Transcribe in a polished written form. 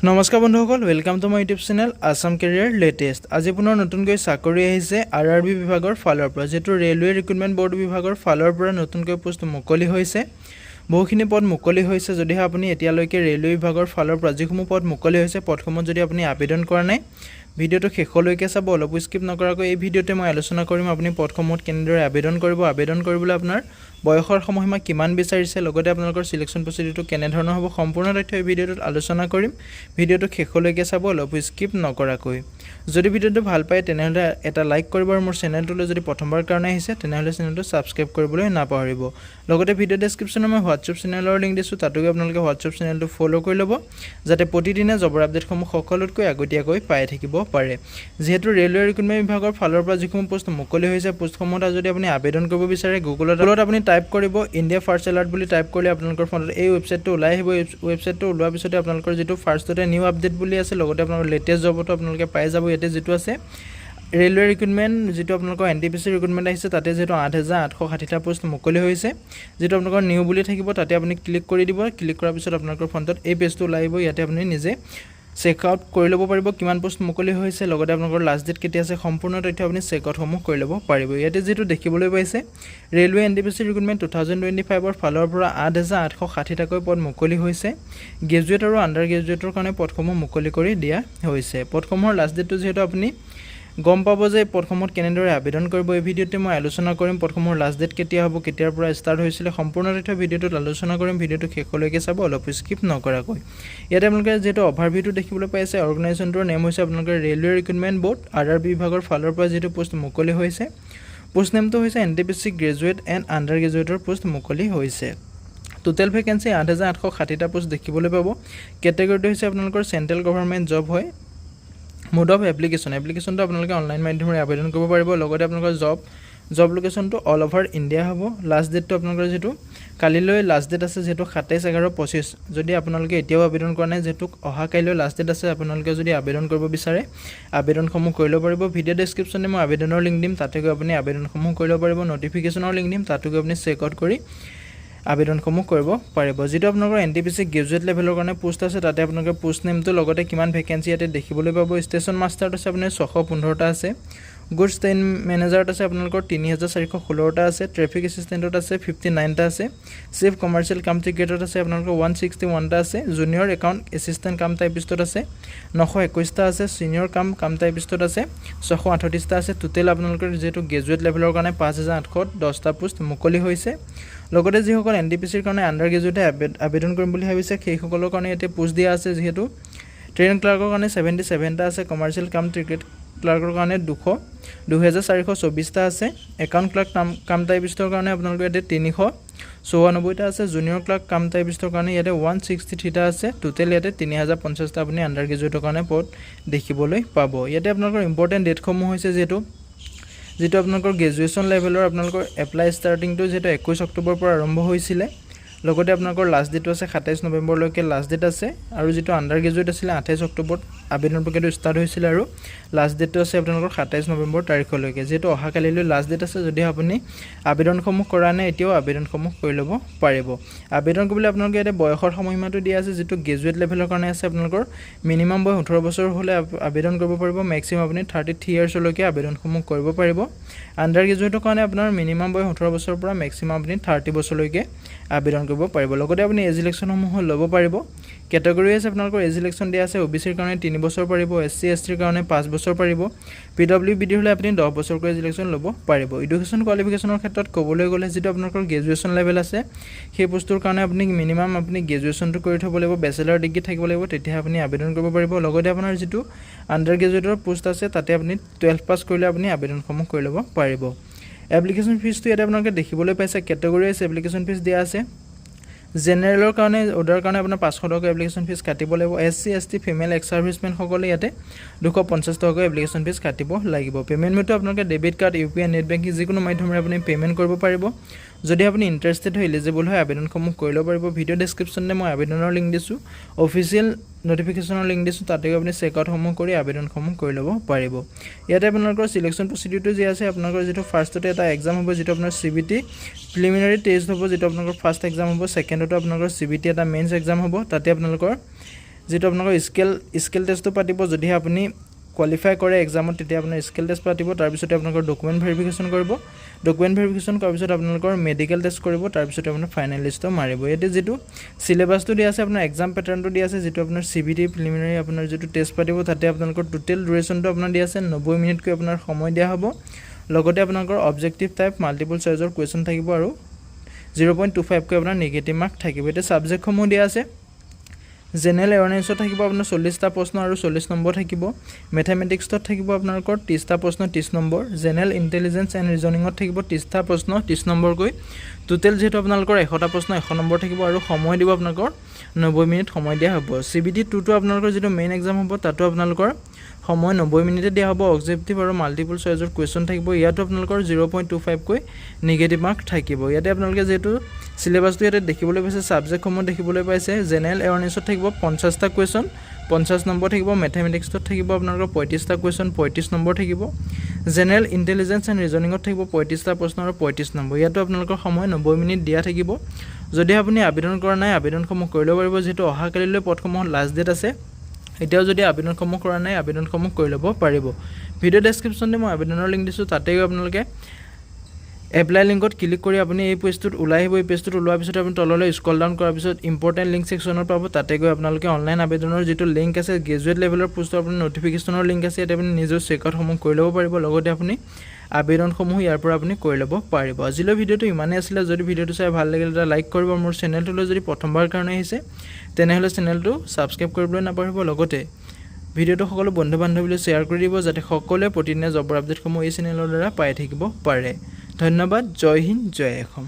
নমস্কাৰ বন্ধুসকল, welcome to my YouTube channel Assam career latest. আজি পুনৰ নতুনকৈ চাকৰি আহিছে RRB বিভাগৰ ফালৰ পৰা, যেটো ৰেলৱে ৰিক্ৰুটমেণ্ট বৰ্ড বিভাগৰ ফালৰ পৰা নতুনকৈ পোষ্ট মুকলি হৈছে। বহুখিনি পদ মুকলি হৈছে। যদিহে আপুনি এতিয়ালৈকে ৰেলৱে বিভাগৰ ফালৰ পৰা যিসমূহ পদ মুকলি হৈছে, পদসমূহ যদি আপুনি আবেদন কৰা নাই, ভিডিঅ'টো শেষলৈকে চাব। অলপ স্কিপ নকৰাকৈ এই ভিডিঅ'তে মই আলোচনা কৰিম আপুনি পদসমূহত কেনেদৰে আবেদন কৰিব, আবেদন কৰিবলৈ আপোনাৰ বয়সৰ সময়সীমা কিমান বিচাৰিছে, লগতে আপোনালোকৰ সিলেকশ্যন প্ৰচিডিউৰটো কেনেধৰণৰ হ'ব, সম্পূৰ্ণ তথ্য এই ভিডিঅ'টোত আলোচনা কৰিম। ভিডিঅ'টো শেষলৈকে চাব, অলপ স্কিপ নকৰাকৈ। যদি ভিডিঅ'টো ভাল পায় তেনেহ'লে এটা লাইক কৰিব, আৰু মোৰ চেনেলটোলৈ যদি প্ৰথমবাৰ কাৰণে আহিছে তেনেহ'লে চেনেলটো ছাবস্ক্ৰাইব কৰিবলৈ নাপাহৰিব। লগতে ভিডিঅ' ডেছক্ৰিপশ্যনত মই হোৱাটছআপ চেনেলৰ লিংক দিছোঁ, তাতো আপোনালোকে হোৱাটছআপ চেনেলটো ফ'ল' কৰি ল'ব, যাতে প্ৰতিদিনে জবৰ আপডেটসমূহ সকলোতকৈ আগতীয়াকৈ পাই থাকিব পাৰে। যিহেতু ৰেলৱে ৰিক্ৰুটমেণ্ট বিভাগৰ ফালৰ পৰা যিসমূহ পোষ্ট মুকলি হৈছে, পোষ্টসমূহত যদি আপুনি আবেদন কৰিব বিচাৰে, গুগলত আপুনি টাইপ কৰিব ইণ্ডিয়া ফাৰ্ষ্ট এলাৰ্ট বুলি টাইপ কৰিলে আপোনালোকৰ ফোনত এই ৱেবছাইটটো ওলাই আহিব। এই ৱেবছাইটটো ওলোৱাৰ পিছতে আপোনালোকৰ যিটো ফাৰ্ষ্টতে নিউ আপডেট বুলি আছে, লগতে আপোনালোকৰ লেটেষ্ট জবতো আপোনালোকে পাই যাব। ইয়াতে যিটো আছে ৰেলৱে ৰিক্ৰুটমেণ্ট, যিটো আপোনালোকৰ NTPC ৰিক্ৰুটমেণ্ট আহিছে, তাতে যিহেতু 8,860টা পোষ্ট মুকলি হৈছে, যিটো আপোনালোকৰ নিউ বুলি থাকিব, তাতে আপুনি ক্লিক কৰি দিব। ক্লিক কৰাৰ পিছত আপোনালোকৰ ফোনটোত এই পেজটো ওলাই আহিব। ইয়াতে আপুনি নিজে চেক আউট কৰি ল'ব পাৰিব কিমান পোষ্ট মুকলি হৈছে, লগতে আপোনালোকৰ লাষ্ট ডেট কেতিয়া আছে, সম্পূৰ্ণ তথ্য আপুনি চেক আউটসমূহ কৰি ল'ব পাৰিব। ইয়াতে যিটো দেখিবলৈ পাইছে, ৰেলৱে NTPC ৰিক্ৰুটমেণ্ট 2025ৰ ফালৰ পৰা 8,860টাকৈ পদ মুকলি হৈছে। গ্ৰেজুৱেট আৰু আণ্ডাৰ গ্ৰেজুৱেটৰ কাৰণে পদসমূহ মুকলি কৰি দিয়া হৈছে। পদসমূহৰ লাষ্ট ডেটটো যিহেতু আপুনি গম পাব যে পদসমূহত কেনেদৰে আবেদন কৰিব, এই ভিডিঅ'তে মই আলোচনা কৰিম। পদসমূহৰ লাষ্ট ডেট কেতিয়া হ'ব, কেতিয়াৰ পৰা ষ্টাৰ্ট হৈছিলে, সম্পূৰ্ণ তথ্য ভিডিঅ'টোত আলোচনা কৰিম। ভিডিঅ'টো শেষলৈকে চাব, অলপ স্কিপ নকৰাকৈ। ইয়াতে আপোনালোকে যিহেতু অভাৰভিউটো দেখিবলৈ পাইছে, অৰ্গেনাইজেশ্যনটোৰ নেম হৈছে আপোনালোকৰ ৰেলৱে ৰিক্ৰুটমেণ্ট বৰ্ড, RRB বিভাগৰ ফালৰ পৰা যিটো পোষ্ট মুকলি হৈছে, পোষ্ট নেমটো হৈছে NTPC গ্ৰেজুৱেট এণ্ড আণ্ডাৰ গ্ৰেজুৱেটৰ পোষ্ট মুকলি হৈছে। টোটেল ভেকেঞ্চি 8,860টা পোষ্ট দেখিবলৈ পাব। কেটেগৰীটো হৈছে আপোনালোকৰ চেণ্ট্ৰেল গভৰ্ণমেণ্ট জব হয়। মোড অফ এপ্লিকেশ্যনটো আপোনালোকে অনলাইন মাধ্যমেৰে আবেদন কৰিব পাৰিব। লগতে আপোনালোকৰ জব লোকেশ্যনটো অল অভাৰ ইণ্ডিয়া হ'ব। লাষ্ট ডেটটো আপোনালোকৰ যিটো কালিলৈ লাষ্ট ডেট আছে, যিহেতু 27/11/25, যদি আপোনালোকে এতিয়াও আবেদন কৰা নাই, যিহেতু অহা কাইলৈ লাষ্ট ডেট আছে, আপোনালোকে যদি আবেদন কৰিব বিচাৰে আবেদনসমূহ কৰি ল'ব পাৰিব। ভিডিঅ' ডেছক্ৰিপশ্যনে মই আবেদনৰ লিংক দিম, তাতে গৈ আপুনি আবেদনসমূহ কৰি ল'ব পাৰিব। ন'টিফিকেশ্যনৰ লিংক দিম, তাতো গৈ আপুনি চেক আউট কৰি আবেদনসমূহ কৰিব পাৰিব। যিটো আপোনালোকৰ NTPC গ্ৰেজুৱেট লেভেলৰ কাৰণে পোষ্ট আছে, তাতে আপোনালোকে পোষ্ট নেমটো লগতে কিমান ভেকেঞ্চি ইয়াতে দেখিবলৈ পাব। ষ্টেচন মাষ্টাৰত আছে আপোনাৰ 615টা আছে। গুডছ ট্ৰেইন মেনেজাৰত আছে আপোনালোকৰ 3,416টা আছে। ট্ৰেফিক এছিষ্টেণ্টত আছে 59টা আছে। চিফ কমাৰ্চিয়েল কাম টিকেটত আছে আপোনালোকৰ 161টা আছে। জুনিয়ৰ একাউণ্ট এছিষ্টেণ্ট কাম টাইপিষ্টত আছে 921টা আছে। ছিনিয়ৰ কাম টাইপিষ্টত আছে 638টা আছে। টোটেল আপোনালোকৰ যিহেতু গ্ৰেজুৱেট লেভেলৰ কাৰণে 5,810টা পোষ্ট মুকলি হৈছে। লগতে যিসকল NTPCৰ কাৰণে আণ্ডাৰ গ্ৰেজুৱেটে আবেদন কৰিম বুলি ভাবিছে, সেইসকলৰ কাৰণে ইয়াতে পোষ্ট দিয়া আছে। যিহেতু ট্ৰেইন ক্লাৰ্কৰ কাৰণে 77টা আছে। কমাৰ্চিয়েল কাম টিকেট ক্লাৰ্কৰ কাৰণে 2,424টা আছে। একাউণ্ট ক্লাৰ্ক কাম টাইপিষ্টৰ কাৰণে আপোনালোকৰ ইয়াতে 394টা আছে। জুনিয়ৰ ক্লাৰ্ক কাম টাইপিষ্টৰ কাৰণে ইয়াতে 163টা আছে। টোটেল ইয়াতে 3,050টা আপুনি আণ্ডাৰ গ্ৰেজুৱেটৰ কাৰণে পদ দেখিবলৈ পাব। ইয়াতে আপোনালোকৰ ইম্পৰ্টেণ্ট ডেটসমূহ হৈছে, যিটো আপোনালোকৰ গ্ৰেজুৱেশ্যন লেভেলৰ আপোনালোকৰ এপ্লাই ষ্টাৰ্টিংটো যিহেতু 21 অক্টোবৰৰ পৰা আৰম্ভ হৈছিলে। লগতে আপোনালোকৰ লাষ্ট ডেটটো আছে 27 নৱেম্বৰলৈকে লাষ্ট ডেট আছে। আৰু যিটো আণ্ডাৰ গ্ৰেজুৱেট আছিলে 28 অক্টোবৰত আবেদন প্ৰক্ৰিয়াটো ষ্টাৰ্ট হৈছিলে, আৰু লাষ্ট ডেটটো আছে আপোনালোকৰ 27 নৱেম্বৰ তাৰিখলৈকে। যিহেতু অহাকালিলৈ লাষ্ট ডেট আছে, যদি আপুনি আবেদনসমূহ কৰা নাই এতিয়াও আবেদনসমূহ কৰি ল'ব পাৰিব। আবেদন কৰিবলৈ আপোনালোকে ইয়াতে বয়সৰ সময়সীমাটো দিয়া আছে, যিটো গ্ৰেজুৱেট লেভেলৰ কাৰণে আছে আপোনালোকৰ মিনিমাম বয়স 18 বছৰ হ'লে আবেদন কৰিব পাৰিব। মেক্সিমাম আপুনি 33 ইয়াৰ্ছলৈকে আবেদনসমূহ কৰিব পাৰিব। আণ্ডাৰ গ্ৰেজুৱেটৰ কাৰণে আপোনাৰ মিনিমাম বয়স 18 বছৰৰ পৰা মেক্সিমাম আপুনি 30 বছৰলৈকে আবেদন কৰিব পাৰিব। লগতে আপুনি এজ ইলেকশ্যনসমূহ ল'ব পাৰিব। কেটেগৰী আছে আপোনালোকৰ এজ ইলেকশ্যন দিয়া আছে। OBCৰ কাৰণে 3 বছৰ পাৰিব। SC STৰ কাৰণে 5 বছৰ পাৰিব। PWBD হ'লে আপুনি 10 বছৰকৈ এজ ইলেকশ্যন ল'ব পাৰিব। এডুকেশ্যন কোৱালিফিকেশ্যনৰ ক্ষেত্ৰত ক'বলৈ গ'লে, যিটো আপোনালোকৰ গ্ৰেজুৱেশ্যন লেভেল আছে, সেই পোষ্টটোৰ কাৰণে আপুনি মিনিমাম আপুনি গ্ৰেজুৱেশ্যনটো কৰি থ'ব লাগিব, বেচেলৰ ডিগ্ৰী থাকিব লাগিব, তেতিয়াহে আপুনি আবেদন কৰিব পাৰিব। লগতে আপোনাৰ যিটো আণ্ডাৰ গ্ৰেজুৱেটৰ পোষ্ট আছে, তাতে আপুনি 12 পাছ কৰিলে আপুনি আবেদনসমূহ কৰি ল'ব পাৰিব। এপ্লিকেশ্যন ফিজটো ইয়াতে আপোনালোকে দেখিবলৈ পাইছে। কেটেগৰী ৱাইজ এপ্লিকেশ্যন ফিজ দিয়া আছে। জেনেৰেলৰ কাৰণে অৰ্ডাৰ কাৰণে আপোনাৰ 500 টকা এপ্লিকেশ্যন ফিজ কাটিব লাগিব। SC ST ফিমেল এক্স ছাৰ্ভিচমেনসকলে ইয়াতে 250 টকা এপ্লিকেশ্যন ফিজ কাটিব লাগিব। পে'মেণ্ট মেথড আপোনালোকে debit card, UPI, net banking যিকোনো মাধ্যমেৰে আপুনি পে'মেণ্ট কৰিব পাৰিব। যদি আপুনি ইণ্টাৰেষ্টেড হয়, এলিজিবল হয়, আবেদনসমূহ কৰি ল'ব পাৰিব। ভিডিঅ' ডেছক্ৰিপশ্যনে মই আবেদনৰ লিংক দিছোঁ, অফিচিয়েল ন'টিফিকেশ্যনৰ লিংক দিছোঁ, তাতে আপুনি চেক আউটসমূহ কৰি আবেদনসমূহ কৰি ল'ব পাৰিব। ইয়াতে আপোনালোকৰ চিলেকশ্যন প্ৰচিডিউৰটো যি আছে, আপোনালোকৰ যিটো ফাৰ্ষ্টতে এটা এক্সাম হ'ব, যিটো আপোনাৰ CBT প্ৰিলিমিনাৰী টেষ্ট হ'ব, যিটো আপোনালোকৰ ফাৰ্ষ্ট এক্সাম হ'ব। ছেকেণ্ডতো আপোনালোকৰ CBT এটা মেইনছ এক্সাম হ'ব। তাতে আপোনালোকৰ যেটো আপোনালোকৰ স্কেল টেষ্টটো পাতিব যদি আপুনি কোৱালিফাই কৰে এক্সামত তেতিয়া আপোনাৰ স্কেল টেষ্ট পাতিব তাৰ পিছতে আপোনালোকৰ ডকুমেন্ট ভেৰিফিকেশ্যন কৰিব ডকুমেন্ট ভেৰিফিকেশ্যন কৰাৰ পিছত আপোনালোকৰ মেডিকেল টেষ্ট কৰিব তাৰ পিছতে আপোনাৰ ফাইনেল লিষ্টটো মাৰিব ইয়াতে যেটো সিলেবাসটো দিয়া আছে আপোনাৰ এক্সাম প্যাটাৰ্নটো দিয়া আছে যেটো আপোনাৰ সিবিটি প্ৰিলিমিনাৰী আপোনাৰ যেটো টেষ্ট পাতিব তাতে আপোনালোকৰ টোটাল ডিউৰেচনটো আপোনাৰ দিয়া আছে 90 মিনিটকৈ আপোনাৰ সময় দিয়া হ'ব লগতে আপোনালোকৰ অবজেক্টিভ টাইপ মাল্টিপল চয়েসৰ কোৱেশ্চন থাকিব আৰু 0.25 কৈ আপোনাৰ নেগেটিভ মাৰ্ক থাকিব এতে সাবজেক্ট সমূহ দিয়া আছে জেনাৰেল এৱাৰনেছত থাকিব আপোনাৰ 40টা প্ৰশ্ন আৰু 40 নম্বৰ থাকিব ম্যাথমেটিক্সত থাকিব আপোনালোকৰ 30টা প্ৰশ্ন 30 নম্বৰ জেনাৰেল ইন্টেলিজেন্স এণ্ড ৰিজনিংত থাকিব 30টা প্ৰশ্ন 30 নম্বৰ কৈ টোটাল যেটো আপোনালোকৰ 100টা প্ৰশ্ন 100 নম্বৰ থাকিব আৰু সময় দিব আপোনালোকৰ 90 মিনিট সময় দিয়া হ'ব সিবিটি 2 টো আপোনালোকৰ যেটো মেইন এক্সাম হ'ব তাতো আপোনালোকৰ সময় 90 মিনিটে দিয়া হ'ব অবজেক্টিভ আৰু মাল্টিপল চয়েসৰ কোৱেশ্চন থাকিব ইয়াতো আপোনালোকৰ 0.25 কৈ নেগেটিভ মাৰ্ক থাকিব ইয়াতে আপোনালোকে যেটো সিলেবাসটো ইয়াতে দেখিবলৈ পাইছে সাবজেক্ট সমূহ দেখিবলৈ পাইছে জেনাৰেল এৱাৰনেছত থাকিব 50টা কোৱেশ্চন 50 নম্বৰ থাকিব ম্যাথমেটিক্সত থাকিব আপোনালোকৰ 35টা কোৱেশ্চন 35 নম্বৰ থাকিব জেনাৰেল ইন্টেলিজেন্স এণ্ড ৰিজনিংত থাকিব 35টা প্ৰশ্ন আৰু 35 নম্বৰ ইয়াতো আপোনালোকৰ সময় 90 মিনিট দিয়া থাকিব যদি আপুনি আবেদন কৰা নাই আবেদনসমূহ কৰি ল'ব পাৰিব যেটো অহা কালিলৈ পদসমূহৰ লাষ্ট ডেট আছে এতিয়াও যদি আবেদনসমূহ কৰা নাই আবেদনসমূহ কৰি ল'ব পাৰিব ভিডিও ডেসক্ৰিপচনতে মই আবেদনৰ লিংক দিছো তাতে আপোনালোকে এপ্লাই লিংকত ক্লিক কৰি আপুনি এই পেজটোত ওলাই আহিব এই পেজটোত ওলোৱাৰ পিছত আপুনি তললৈ স্ক্ৰল ডাউন কৰাৰ পিছত ইম্পৰ্টেন্ট লিংক সেকশনত পাব তাতে গৈ আপোনালোকে অনলাইন আবেদনৰ যেটো লিংক আছে গ্ৰেজুৱেট লেভেলৰ পোষ্টৰ আপুনি নটিফিকেশনৰ লিংক আছে ইয়াতে আপুনি নিজৰ চেকআউট সমূহ কৰি ল'ব পাৰিব লগতে আপুনি আবেদনসমূহ ইয়াৰ পৰা আপুনি কৰি ল'ব পাৰিব আজিলৈ ভিডিওটো ইমানেই আছিল যদি ভিডিওটো চাই ভাল লাগিলে এটা লাইক কৰিব মোৰ চেনেলটোলৈ যদি প্ৰথমবাৰ কাৰণে আহিছে তেনেহলে চেনেলটো সাবস্ক্ৰাইব কৰিবলৈ নাপাহৰিব লগতে ভিডিওটো সকলো বন্ধু বান্ধৱীলৈ শেয়াৰ কৰি দিব যাতে সকলোৱে প্ৰতিদিনে জবৰ আপডেটসমূহ এই চেনেলৰ দ্বাৰা পাই থাকিব পাৰে ধন্যবাদ জয় হিন্দ জয় অসম